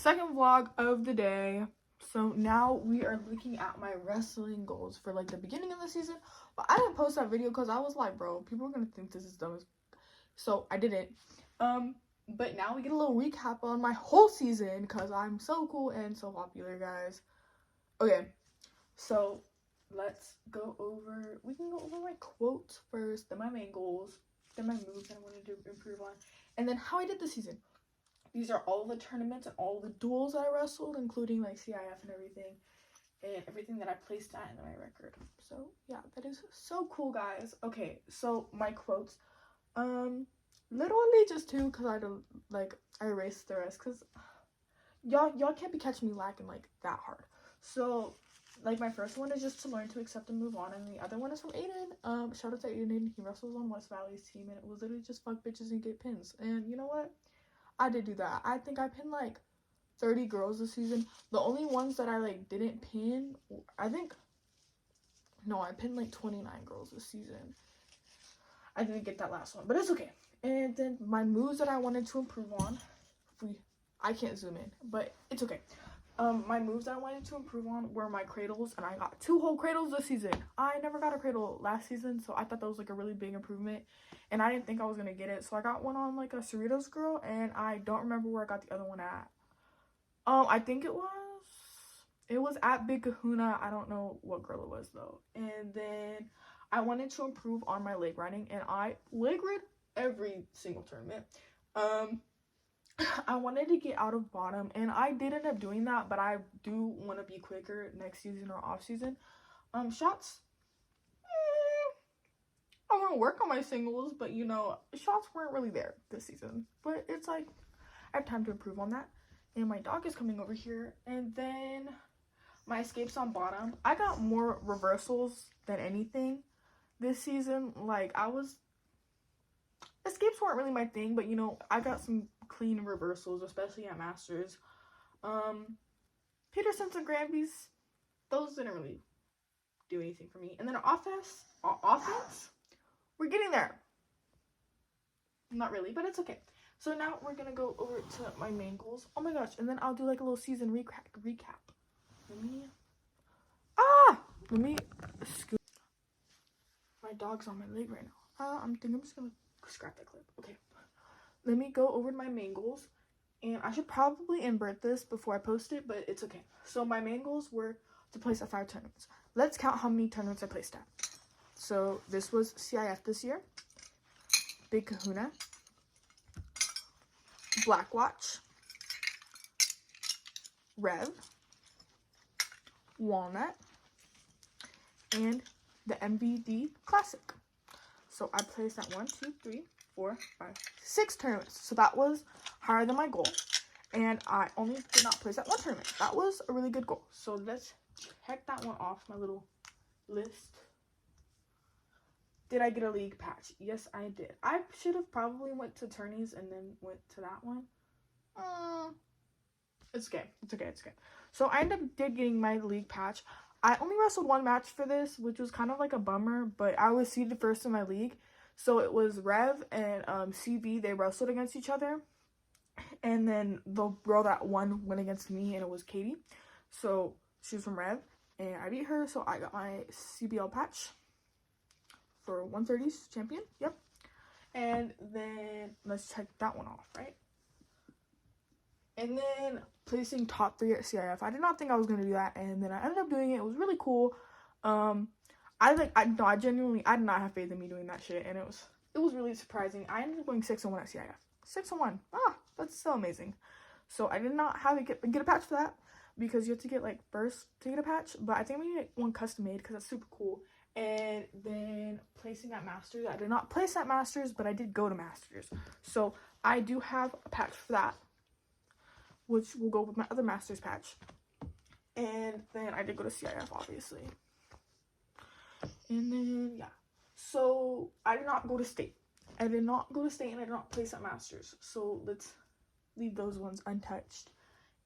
second vlog of the day. So now we are looking at my wrestling goals for like the beginning of the season. But I didn't post that video because I was like, bro, people are gonna think this is dumb as, so I didn't. But now we get a little recap on my whole season because I'm so cool and so popular, guys. Okay, so let's go over, we can go over my quotes first, then my main goals, then my moves that I wanted to improve on, and then how I did the season. These are all the tournaments and all the duels that I wrestled, including like CIF and everything that I placed at in my record. So yeah, that is so cool, guys. Okay, so my quotes, literally just two, because I erased the rest because y'all can't be catching me lacking like that hard. So like my first one is just to learn to accept and move on, and the other one is from Aiden. Shout out to Aiden. He wrestles on West Valley's team, and it was literally just fuck bitches and get pins. And you know what, I did do that. I think I pinned like 30 girls this season. The only ones that I like didn't pin, I pinned like 29 girls this season. I didn't get that last one, but it's okay. And then my moves that I wanted to improve on, I can't zoom in, but it's okay. My moves that I wanted to improve on were my cradles, and I got 2 whole cradles this season. I never got a cradle last season, so I thought that was like a really big improvement, and I didn't think I was gonna get it. So I got one on like a Cerritos girl, and I don't remember where I got the other one at. I think it was at Big Kahuna. I don't know what girl it was though. And then I wanted to improve on my leg riding, and I leg rid every single tournament. I wanted to get out of bottom, and I did end up doing that, but I do want to be quicker next season or off season. Shots, I want to work on my singles, but you know, shots weren't really there this season. But it's like I have time to improve on that. And my dog is coming over here. And then my escapes on bottom, I got more reversals than anything this season. Like escapes weren't really my thing, but you know, I got some clean reversals, especially at Masters. Petersons and Granbys, those didn't really do anything for me. And then offense, we're getting there. Not really, but it's okay. So now we're gonna go over to my main goals. Oh my gosh, and then I'll do like a little season recap. Let me scoot. My dog's on my leg right now. I'm just gonna scrap that clip. Okay. Let me go over to my main goals, and I should probably invert this before I post it, but it's okay. So my main goals were to place at 5 tournaments. Let's count how many tournaments I placed at. So this was CIF this year, Big Kahuna, Black Watch, Rev, Walnut, and the MVD Classic. So I placed at 1, 2, 3, 4, 5, 6 tournaments. So that was higher than my goal. And I only did not place at 1 tournament. That was a really good goal. So let's check that one off my little list. Did I get a league patch? Yes, I did. I should have probably went to tourneys and then went to that one. It's okay. So I ended up getting my league patch. I only wrestled 1 match for this, which was kind of like a bummer, but I was seeded first in my league. So it was Rev and CB. They wrestled against each other. And then the girl that won went against me, and it was Katie. So she was from Rev, and I beat her. So I got my CBL patch for 130s champion. Yep. And then let's check that one off, right? And then placing top 3 at CIF. I did not think I was going to do that, and then I ended up doing it. It was really cool. I genuinely, I did not have faith in me doing that shit, and it was really surprising. I ended up going 6-1 at CIF. 6-1. That's so amazing. So I did not have to get a patch for that, because you have to get like first to get a patch, but I think I'm gonna get one custom made because that's super cool. And then placing at Masters. I did not place at Masters, but I did go to Masters. So I do have a patch for that, which will go with my other Masters patch. And then I did go to CIF, obviously. And then, yeah. So I did not go to state. And I did not place at Masters. So let's leave those ones untouched.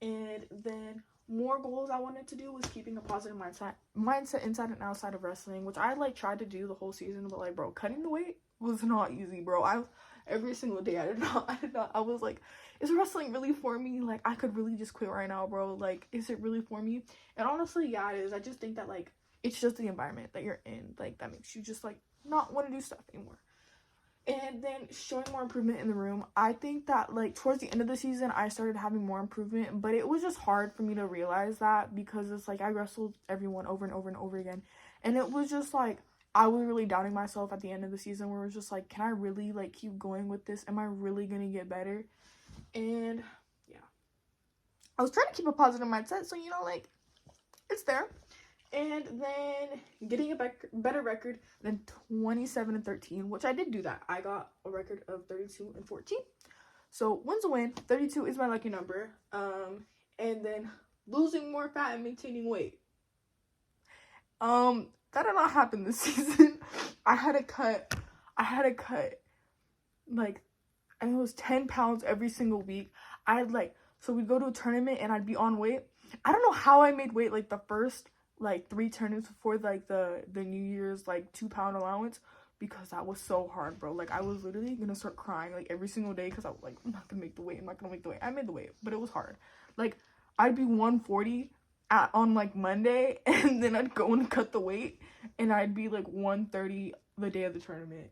And then more goals I wanted to do was keeping a positive mindset inside and outside of wrestling, which I like tried to do the whole season, but like, bro, cutting the weight was not easy, bro. Every single day I was like, is wrestling really for me? Like, I could really just quit right now, bro. Like, is it really for me? And honestly, yeah, it is. I just think that, like, it's just the environment that you're in, like, that makes you just, like, not want to do stuff anymore. And then showing more improvement in the room. I think that, like, towards the end of the season, I started having more improvement, but it was just hard for me to realize that because it's like I wrestled everyone over and over and over again. And it was just like, I was really doubting myself at the end of the season where it was just like, can I really, like, keep going with this? Am I really going to get better? And, yeah. I was trying to keep a positive mindset, so, you know, like, it's there. And then getting a better record than 27-13, which I did do that. I got a record of 32-14. So win's a win. 32 is my lucky number. And then losing more fat and maintaining weight. That did not happen this season. I had to cut like, I think it was 10 pounds every single week. I had like, so we'd go to a tournament and I'd be on weight. I don't know how I made weight like the first like 3 tournaments before like the New Year's like 2-pound allowance, because that was so hard, bro. Like, I was literally gonna start crying like every single day because I was like, I'm not gonna make the weight. I made the weight, but it was hard. Like, I'd be 140 on like Monday, and then I'd go and cut the weight, and I'd be like 130 the day of the tournament.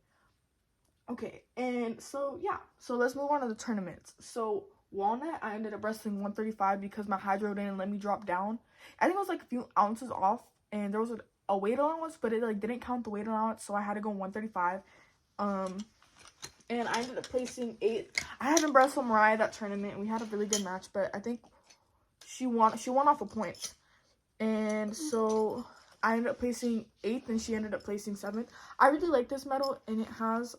Okay, and so yeah, so let's move on to the tournaments. So Walnut, I ended up wrestling 135 because my hydro didn't let me drop down. I think it was like a few ounces off, and there was a weight allowance, but it like didn't count the weight allowance, so I had to go 135. And I ended up placing 8th. I had to wrestle Mariah that tournament, and we had a really good match, but I think she won off of points. And so I ended up placing 8th, and she ended up placing 7th. I really like this medal, and it has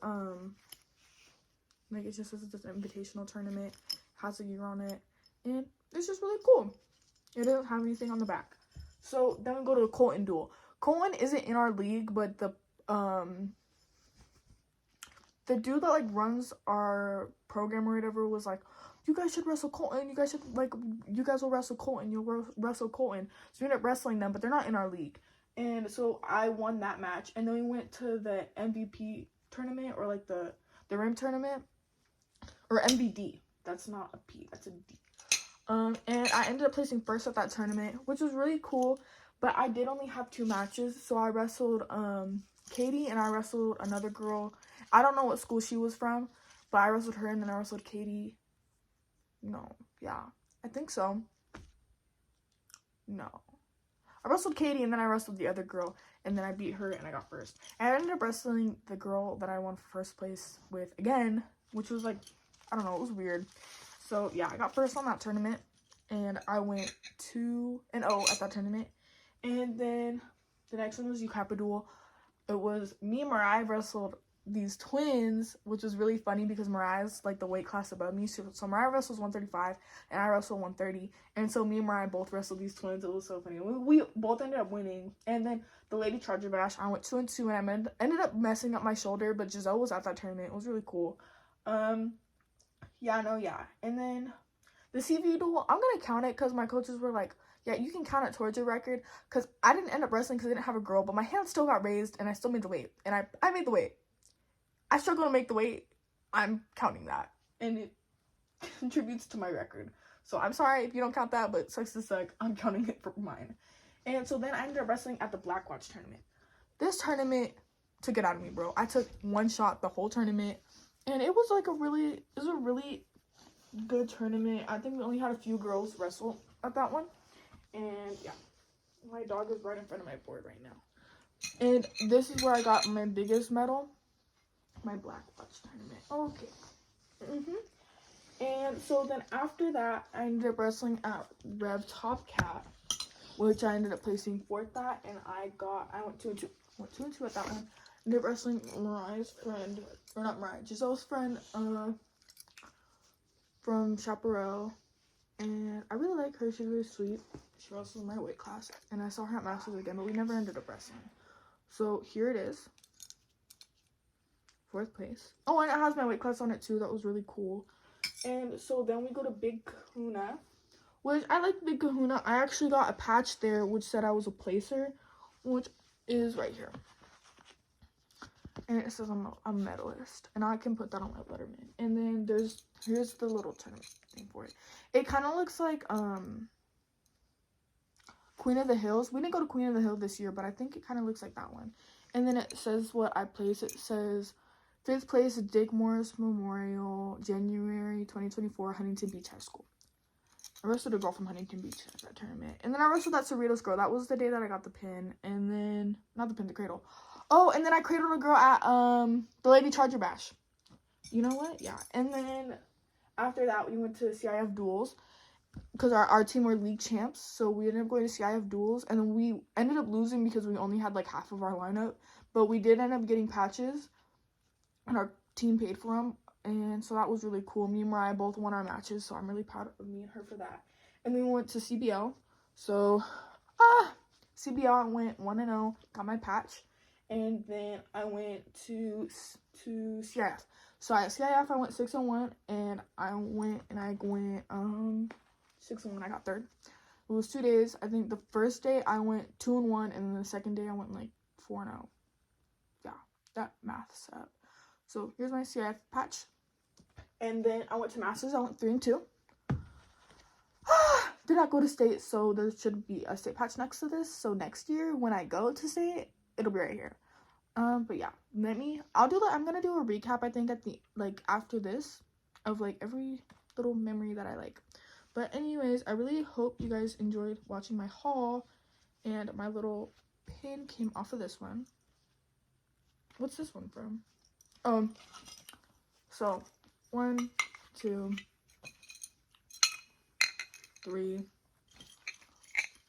like, it just says it's an invitational tournament, has a year on it, and it's just really cool. It doesn't have anything on the back. So then we go to the Colton duel. Colton isn't in our league, but the dude that like runs our program or whatever was like, you guys should wrestle Colton. You guys will wrestle Colton. You'll wrestle Colton. So we ended up wrestling them, but they're not in our league. And so I won that match. And then we went to the MVP tournament, or like the rim tournament, or MVD. That's not a P, that's a D. And I ended up placing first at that tournament, which was really cool. But I did only have 2 matches. So I wrestled Katie, and I wrestled another girl. I don't know what school she was from, but I wrestled her, and then I wrestled Katie. No, yeah, I think so. No. I wrestled Katie, and then I wrestled the other girl, and then I beat her, and I got first. And I ended up wrestling the girl that I won first place with again, which was like, I don't know, it was weird. So, yeah, I got first on that tournament, and I went 2-0 at that tournament. And then the next one was Ukapa duel. It was me and Mariah wrestled these twins, which was really funny because Mariah's like the weight class above me. So Mariah wrestles 135 and I wrestle 130. And so me and Mariah both wrestled these twins. It was so funny. We both ended up winning. And then the Lady Charger Bash, I went 2-2, and I ended up messing up my shoulder, but Giselle was at that tournament. It was really cool. Yeah. And then the CV duel, I'm gonna count it because my coaches were like, yeah, you can count it towards your record, because I didn't end up wrestling because I didn't have a girl, but my hand still got raised and I still made the weight, and I made the weight. I struggle to make the weight. I'm counting that, and it contributes to my record. So I'm sorry if you don't count that, but sucks to suck, I'm counting it for mine. And so then I ended up wrestling at the Black Watch tournament. This tournament took it out of me, bro. I took 1 shot the whole tournament, and it was like a really good tournament. I think we only had a few girls wrestle at that one. And yeah, my dog is right in front of my board right now. And this is where I got my biggest medal, my Black Watch tournament. Okay. And so then after that, I ended up wrestling at Rev Top Cat, which I ended up placing 4th at, and I went 2-2. Went 2-2 at that one. Ended up wrestling Mariah's friend, or not Mariah, Giselle's friend, from Chaparral. And I really like her. She's really sweet. She wrestles in my weight class. And I saw her at Masters again, but we never ended up wrestling. So here it is. 4th place. Oh, and it has my weight class on it too. That was really cool. And so then we go to Big Kahuna, which I like Big Kahuna. I actually got a patch there which said I was a placer, which is right here. and it says I'm a medalist, and I can put that on my letterman. And then here's the little tournament thing for it. It kind of looks like Queen of the Hills. We didn't go to Queen of the Hill this year, but I think it kind of looks like that one. And then it says what I placed. It says 5th place, Dick Morris Memorial, January 2024, Huntington Beach High School. I wrestled a girl from Huntington Beach at that tournament. And then I wrestled that Cerritos girl. That was the day that I got the pin. And then, not the pin, the cradle. Oh, and then I cradled a girl at the Lady Charger Bash. You know what? Yeah. And then after that, we went to CIF Duels. Because our team were league champs. So we ended up going to CIF Duels. And then we ended up losing because we only had like half of our lineup. But we did end up getting patches. And our team paid for them. And so that was really cool. Me and Mariah both won our matches. So I'm really proud of me and her for that. And then we went to CBL. So, CBL, I went 1-0. Got my patch. And then I went to CIF. So at CIF, I went 6-1. And I went 6-1. I got third. It was 2 days. I think the first day I went 2-1. And then the second day I went like 4-0. Yeah, that math's up. So here's my CIF patch. And then I went to Masters. I went 3-2. Did not go to state, so there should be a state patch next to this. So next year when I go to state, it'll be right here. But yeah, I'm gonna do a recap, I think, at the after this of like every little memory that I like. But anyways, I really hope you guys enjoyed watching my haul, and my little pin came off of this one. What's this one from? So 1, 2, 3,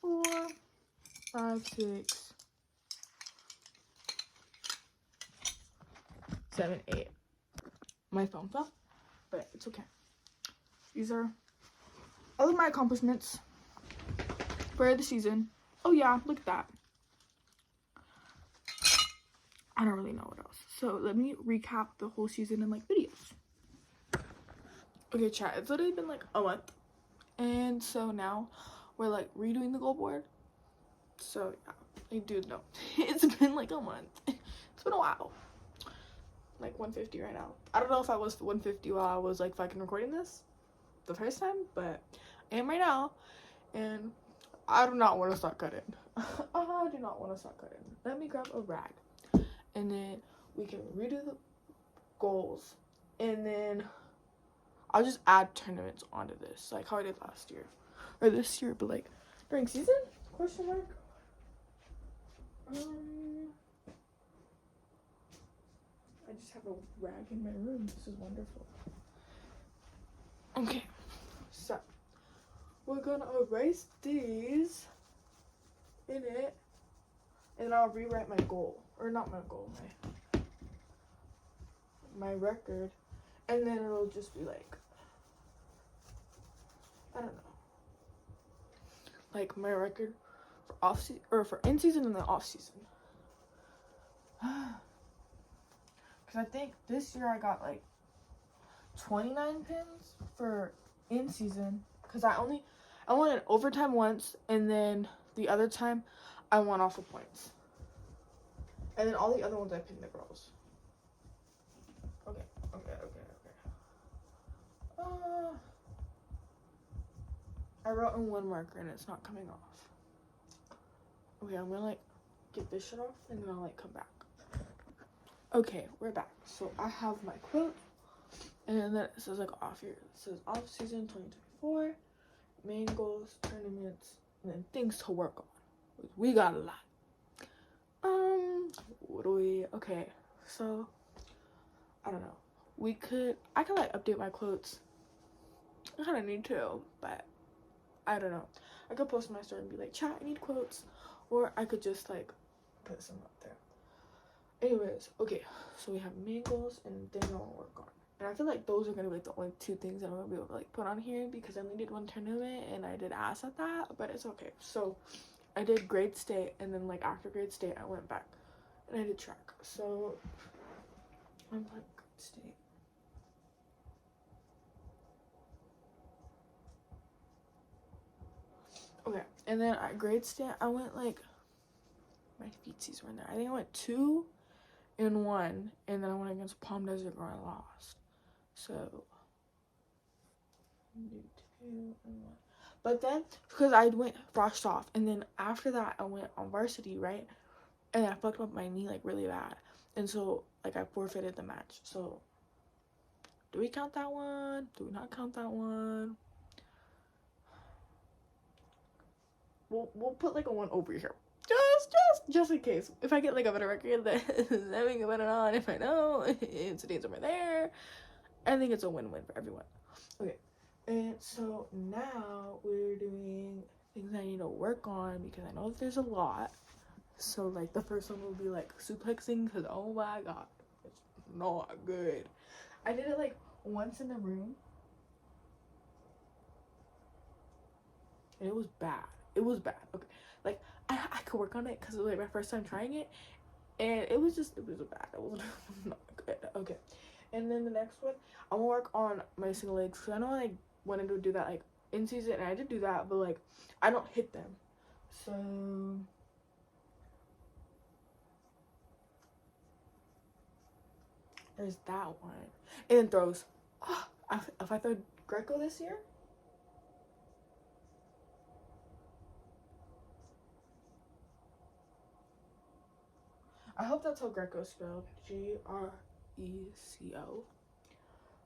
4, 5, 6, 7, 8. My phone fell, but it's okay. These are all of my accomplishments for the season. Oh yeah, look at that. I don't really know what else. So let me recap the whole season in like videos. Okay, chat, it's literally been like a month. And so now we're like redoing the goal board. So yeah, I do know. It's been like a month. It's been a while. Like 150 right now. I don't know if I was 150 while I was like fucking recording this the first time, but I am right now. And I do not want to start cutting. I do not want to start cutting. Let me grab a rag. And then we can redo the goals. And then I'll just add tournaments onto this, like how I did last year. Or this year, but like during season? Question mark? I just have a rag in my room. This is wonderful. Okay, so we're gonna erase these in it, and I'll rewrite my goal. Or not my goal, my record. And then it'll just be like, I don't know, like my record for off season or for in season and the off season. Because I think this year I got like 29 pins for in season. Because I won in overtime once, and then the other time I won off of points. And then all the other ones I pinned the girls. Okay. I wrote in one marker and it's not coming off. Okay, I'm gonna like get this shit off and then I'll like come back. Okay, we're back. So I have my quote, and then it says like off here. It says off season 2024, main goals, tournaments, and then things to work on. We got a lot. What do we? Okay, so I don't know. I could like update my quotes. I kind of need to, but I don't know. I could post my story and be like, chat, I need quotes, or I could just like put some up there. Anyways, okay, so we have main goals and things I want to work on. And I feel like those are going to be like the only two things that I'm going to be able to like put on here, because I only did one tournament and I did ass at that, but it's okay. So I did grade state, and then like after grade state I went back and I did track. So I'm like grade state. Okay, and then at grade state I went like, my feetsies were in there. I think I went 2 and won, and then I went against Palm Desert Girl and lost. So 2 and 1. But then because I went brushed off, and then after that I went on varsity, right? And I fucked up my knee like really bad, and so like I forfeited the match. So do we count that one? Do we not count that one? We'll put like a 1 over here. Just in case. If I get like a better record, then we can put it on. If I don't, it's days over there. I think it's a win-win for everyone. Okay, and so now we're doing things I need to work on because I know that there's a lot. So like the first one will be like suplexing, because oh my god, it's not good. I did it like once in the room, and it was bad. It was bad. Okay, like I could work on it because it was like my first time trying it, and it was bad. It was not good. Okay, and then the next one, I'm gonna work on my single legs because I know I wanted to do that like in season, and I did do that, but like I don't hit them. So there's that one, and then throws. Oh, if I throw Greco this year. I hope that's how Greco spelled. Greco.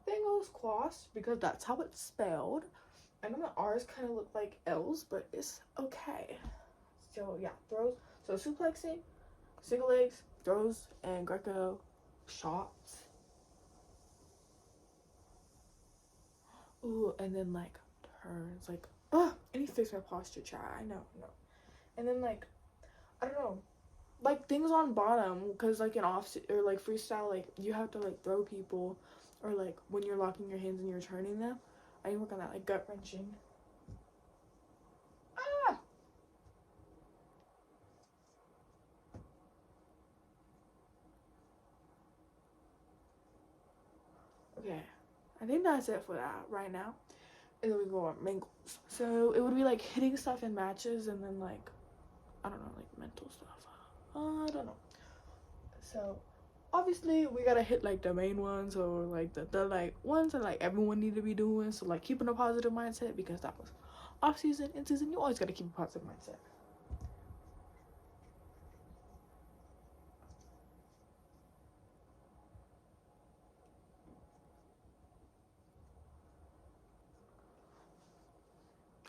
Then goes Quas, because that's how it's spelled. I know my R's kind of look like L's, but it's okay. So yeah, throws. So suplexing, single legs, throws, and Greco shots. Ooh, and then like turns, like, I need to fix my posture, chat. I know. And then like, I don't know, like things on bottom, because like in off or like freestyle, like you have to like throw people, or like when you're locking your hands and you're turning them. I need to work on that, like gut wrenching. Okay, I think that's it for that right now. And then we go on main goals. So it would be like hitting stuff in matches, and then like, I don't know, like mental stuff. I don't know. So obviously we gotta hit like the main ones, or like the like ones that like everyone need to be doing. So like keeping a positive mindset, because that was off season. In season, you always gotta keep a positive mindset.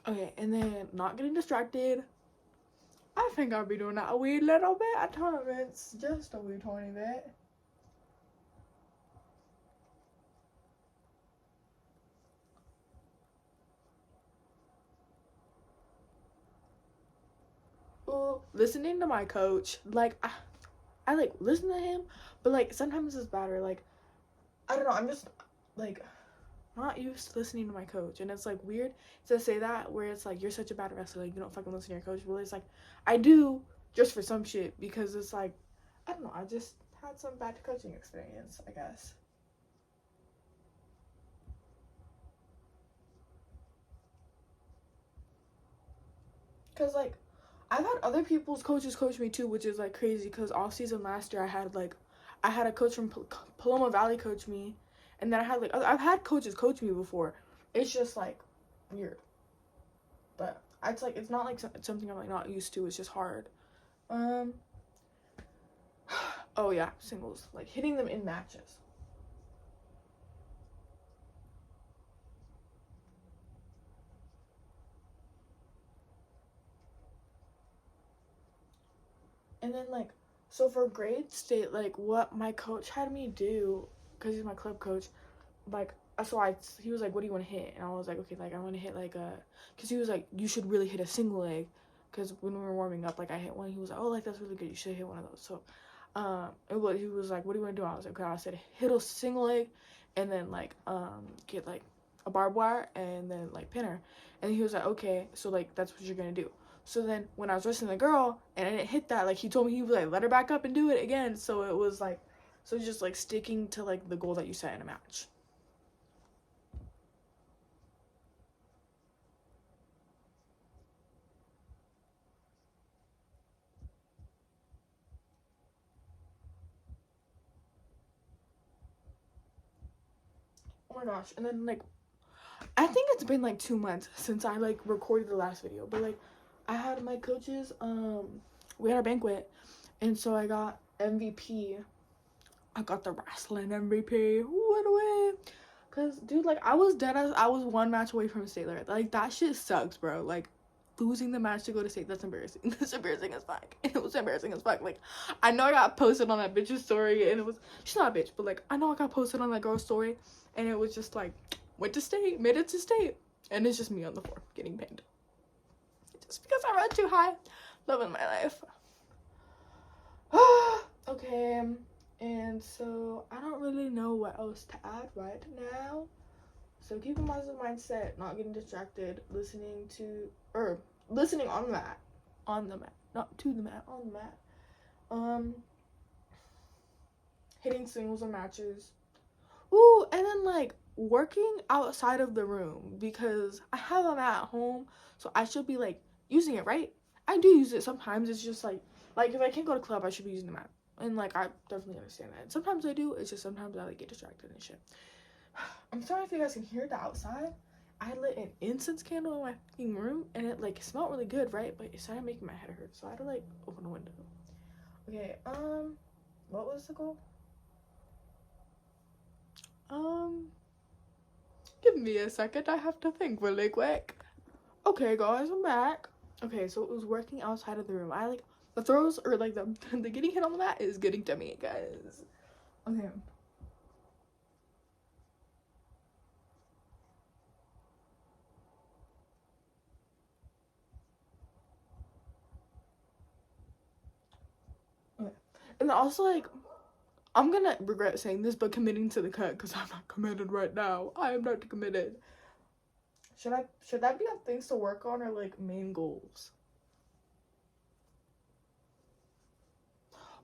Okay, and then not getting distracted. I think I'll be doing that a wee little bit at tournaments, just a wee tiny bit. Ooh, listening to my coach, like I like listen to him, but like sometimes it's better. Like I don't know, I'm just like not used to listening to my coach, and it's like weird to say that, where it's like you're such a bad wrestler, like you don't fucking listen to your coach. Well, it's like I do, just for some shit, because it's like I don't know, I just had some bad coaching experience, I guess. Cause like I've had other people's coaches coach me too, which is like crazy. Cause off season last year I had a coach from Paloma Valley coach me, and then I had like I've had coaches coach me before. It's just like weird, but it's like it's not like something I'm like not used to. It's just hard. Um. Oh yeah, singles, like hitting them in matches. And then like, so for grade state, like what my coach had me do, cause he's my club coach, like so he was like, what do you want to hit? And I was like, okay, like I want to hit like cause he was like, you should really hit a single leg, cause when we were warming up, like I hit one. He was like, oh, like that's really good, you should hit one of those. So he was like, what do you want to do? I was like, okay. I said hit a single leg, and then like get like a barbed wire, and then like pin her. And he was like, okay, so like that's what you're gonna do. So then when I was wrestling the girl and I didn't hit that, like he told me, he was like, let her back up and do it again. So it was like, so just like sticking to like the goal that you set in a match. Oh my gosh. And then like I think it's been like 2 months since I like recorded the last video, but like I had my coaches, we had a banquet, and so I got MVP. I got the wrestling MVP. What away. Cause dude, like I was dead as I was one match away from state. Like that shit sucks, bro. Like losing the match to go to state, that's embarrassing. That's embarrassing as fuck. It was embarrassing as fuck. Like I know I got posted on that bitch's story, and it was, she's not a bitch, but like I know I got posted on that girl's story, and it was just like, went to state, made it to state, and it's just me on the floor getting paid. Just because I ran too high. Loving my life. Okay, and so I don't really know what else to add right now. So keep a positive mindset, not getting distracted, listening on the mat, not to the mat, on the mat. Hitting singles or matches. Ooh, and then like working outside of the room, because I have a mat at home, so I should be like using it, right? I do use it sometimes. It's just like if I can't go to club, I should be using the mat, and like I definitely understand that. Sometimes I do. It's just sometimes I like get distracted and shit. I'm sorry if you guys can hear the outside. I lit an incense candle in my fucking room, and it like smelled really good, right? But it started making my head hurt, so I had to like open the window. Okay, what was the goal? Give me a second. I have to think really quick. Okay, guys, I'm back. Okay, so it was working outside of the room. I like the throws, or like the getting hit on the mat is getting to me, guys. Okay. And also, like, I'm gonna regret saying this, but committing to the cut, because I'm not committed right now. I am not committed. Should that be on things to work on, or like main goals?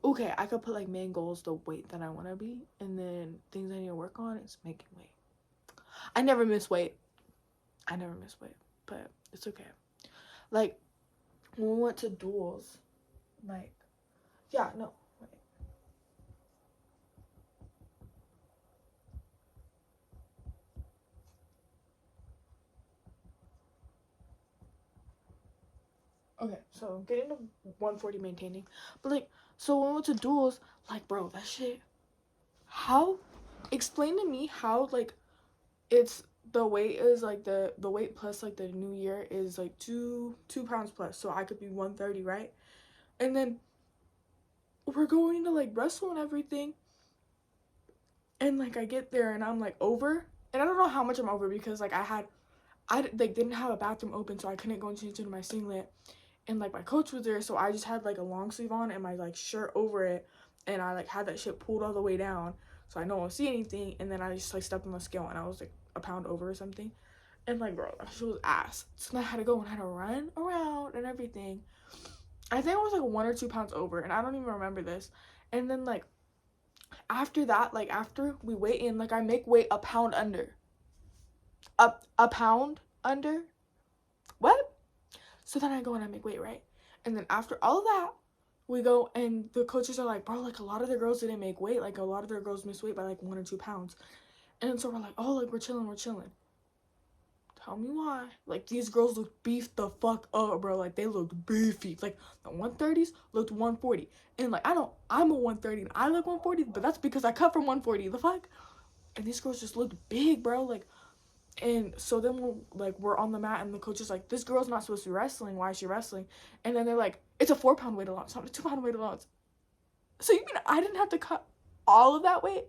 Okay, I could put like main goals, the weight that I want to be, and then things I need to work on is making weight. I never miss weight, but it's okay. Like when we went to duels, like, yeah, no. Okay, so getting to 140 maintaining. But like, so when we went to duels, like, bro, that shit, how, explain to me how, like, it's, the weight is like the weight plus like the new year is like two pounds plus, so I could be 130, right? And then we're going to like wrestle and everything, and like I get there and I'm like over, and I don't know how much I'm over, because like I like didn't have a bathroom open, so I couldn't go and change into my singlet, and like my coach was there, so I just had like a long sleeve on and my like shirt over it, and I like had that shit pulled all the way down so I don't see anything, and then I just like stepped on the scale and I was like a pound over or something, and like, bro, that shit was ass. So I had to go and I had to run around and everything. I think I was like 1 or 2 pounds over, and I don't even remember this. And then like after that, like after we weigh in, like I make weight a pound under, a pound under, what? So then I go and I make weight, right? And then after all of that, we go and the coaches are like, bro, like a lot of the girls didn't make weight. Like a lot of their girls missed weight by like 1 or 2 pounds. And so we're like, oh, like we're chilling. Tell me why. Like these girls look beefed the fuck up, bro. Like they looked beefy. Like the 130s looked 140. And like I'm a 130 and I look 140, but that's because I cut from 140. The fuck? And these girls just looked big, bro. Like, and so then we're on the mat, and the coach is like, this girl's not supposed to be wrestling. Why is she wrestling? And then they're like, it's a 4 pound weight allowance, not a 2 pound weight allowance. So you mean I didn't have to cut all of that weight?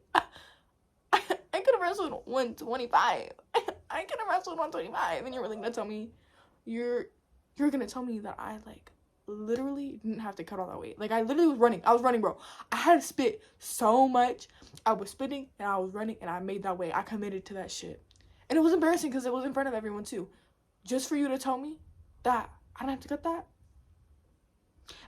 I could have wrestled 125. I could have wrestled 125, and you're really gonna tell me, you're gonna tell me that I like literally didn't have to cut all that weight. Like I literally was running. I was running, bro. I had to spit so much. I was spitting and I was running, and I made that weight. I committed to that shit. And it was embarrassing because it was in front of everyone too. Just for you to tell me that I don't have to cut that.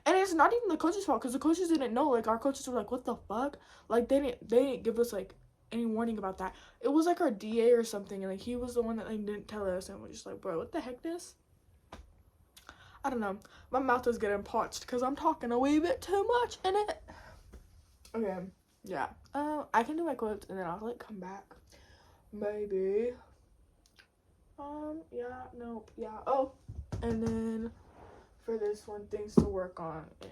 And it's not even the coach's fault, because the coaches didn't know. Like our coaches were like, what the fuck? Like they didn't give us like any warning about that. It was like our DA or something, and like he was the one that like didn't tell us, and we're just like, bro, what the heck this? I don't know. My mouth is getting parched because I'm talking a wee bit too much in it. Okay, yeah. I can do my quotes and then I'll like come back. maybe. Yeah, nope, yeah. Oh, and then for this one, things to work on is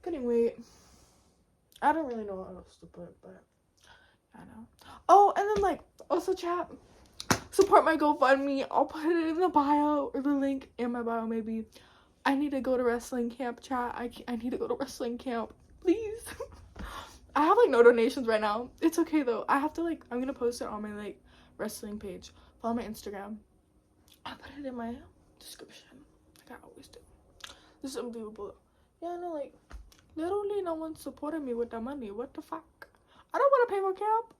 getting weight. I don't really know what else to put, but I know. Oh, and then like also chat, support my GoFundMe. I'll put it in the bio or the link in my bio maybe. I need to go to wrestling camp, chat. I need to go to wrestling camp, please. I have like no donations right now. It's okay though. I have to like, I'm gonna post it on my like wrestling page. Follow my Instagram. I'll put it in my description like I always do. This is unbelievable. Yeah, no, like literally no one supported me with the money. What the fuck? I don't want to pay for camp.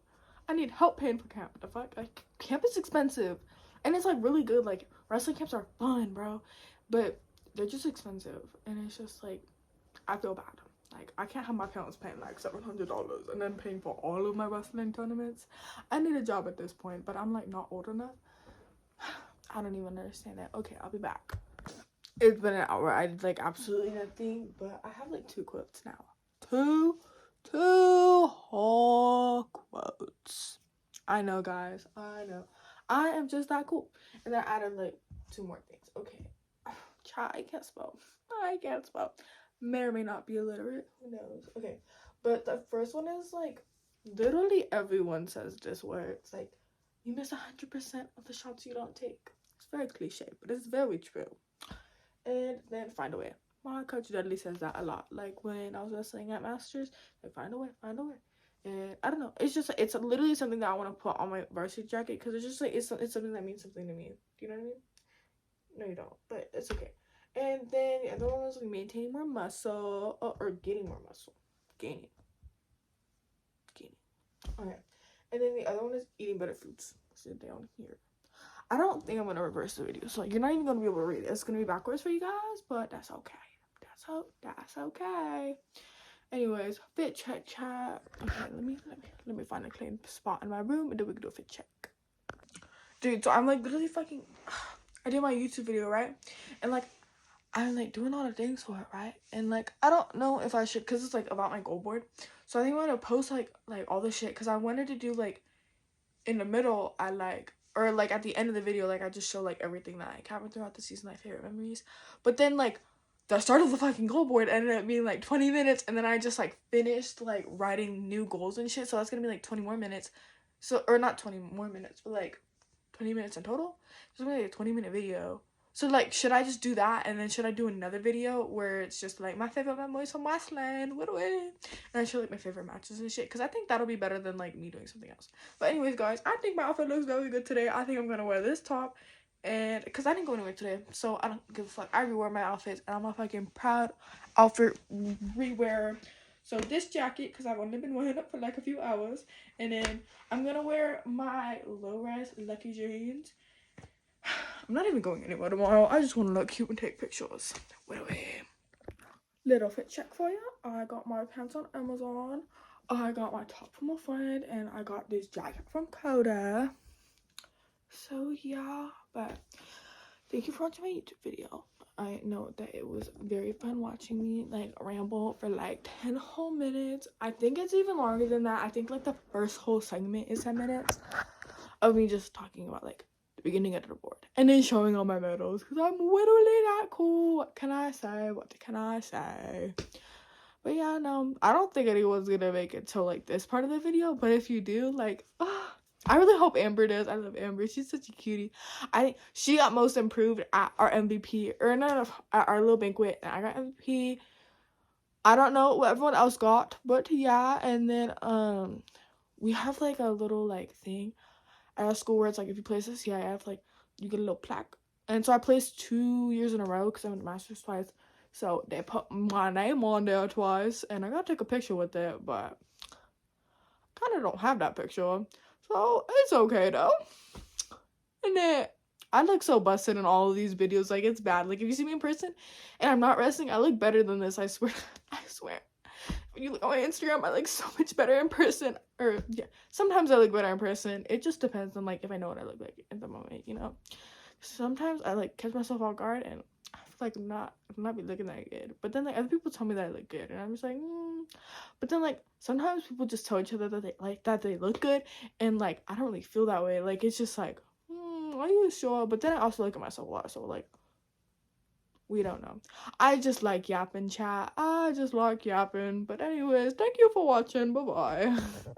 I need help paying for camp. What the fuck? Like camp is expensive, and it's like really good. Like wrestling camps are fun, bro, but they're just expensive, and it's just like I feel bad. Like I can't have my parents paying like $700 and then paying for all of my wrestling tournaments. I need a job at this point, but I'm like not old enough. I don't even understand that. Okay, I'll be back. It's been an hour. I did like absolutely nothing, but I have like 2 quotes now. Two whole quotes. I know, guys. I know. I am just that cool. And then I added like 2 more things. Okay. Child, I can't spell. I can't spell. May or may not be illiterate. Who knows? Okay. But the first one is like literally everyone says this word. It's like you miss 100% of the shots you don't take. It's very cliche, but it's very true. And then find a way. My coach Dudley says that a lot. Like when I was wrestling at Masters, like find a way, find a way. And I don't know. It's just it's literally something that I want to put on my varsity jacket because it's just like it's something that means something to me. Do you know what I mean? No, you don't. But it's okay. And then the other one was like maintaining more muscle or getting more muscle, gaining. Okay. And then the other one is eating better foods. Sit down here. I don't think I'm gonna reverse the video, so you're not even gonna be able to read it. It's gonna be backwards for you guys, but that's okay. That's okay. Anyways, fit check chat. Okay, let me find a clean spot in my room, and then we can do a fit check. Dude, so I'm like literally fucking. I did my YouTube video, right? And like I'm like doing all the things for it, right? And like I don't know if I should, cause it's like about my goal board. So I think I'm gonna post like all the shit, cause I wanted to do like in the middle. I like. Or, like, at the end of the video, like, I just show, like, everything that, like, happened throughout the season, my favorite memories. But then, like, the start of the fucking goal board ended up being, like, 20 minutes. And then I just, like, finished, like, writing new goals and shit. So that's gonna be, like, 20 more minutes. So, or not 20 more minutes, but, like, 20 minutes in total. It's gonna be, like, a 20-minute video. So, like, should I just do that? And then should I do another video where it's just, like, my favorite memories from Westland? What away? And I show, like, my favorite matches and shit. Because I think that'll be better than, like, me doing something else. But anyways, guys, I think my outfit looks very good today. I think I'm going to wear this top. And, because I didn't go anywhere today. So, I don't give a fuck. I rewear my outfits. And I'm a fucking proud outfit rewearer. So, this jacket, because I've only been wearing it for, like, a few hours. And then I'm going to wear my low-rise Lucky jeans. I'm not even going anywhere tomorrow. I just want to look cute and take pictures. Wait away. Little fit check for you. I got my pants on Amazon. I got my top from a friend. And I got this jacket from Coda. So, yeah. But thank you for watching my YouTube video. I know that it was very fun watching me, like, ramble for, like, 10 whole minutes. I think it's even longer than that. I think, like, the first whole segment is 10 minutes of me just talking about, like, the beginning of the board and then showing all my medals because I'm literally that cool. What can I say? But yeah, no, I don't think anyone's gonna make it till like this part of the video, but if you do, like, I really hope Amber does. I love Amber. She's such a cutie. She got most improved at our MVP, or not at our little banquet, and I got MVP. I don't know what everyone else got, but yeah. And then we have like a little like thing at our school where it's like if you place this CIF, like you get a little plaque. And so I placed 2 years in a row because I went to Masters twice. So they put my name on there twice, and I gotta take a picture with it, but I kind of don't have that picture, so it's okay though. And then I look so busted in all of these videos, like it's bad. Like if you see me in person and I'm not wrestling, I look better than this. I swear. When you look on my Instagram, I look so much better in person. Or yeah, sometimes I look better in person. It just depends on like if I know what I look like at the moment, you know. Sometimes I like catch myself off guard and I like not be looking that good. But then like other people tell me that I look good, and I'm just like, But then like sometimes people just tell each other that they look good, and like I don't really feel that way. Like it's just like, are you sure? But then I also look at myself a lot, so like we don't know. I just like yapping, chat. I just like yapping. But anyways, thank you for watching. Bye bye.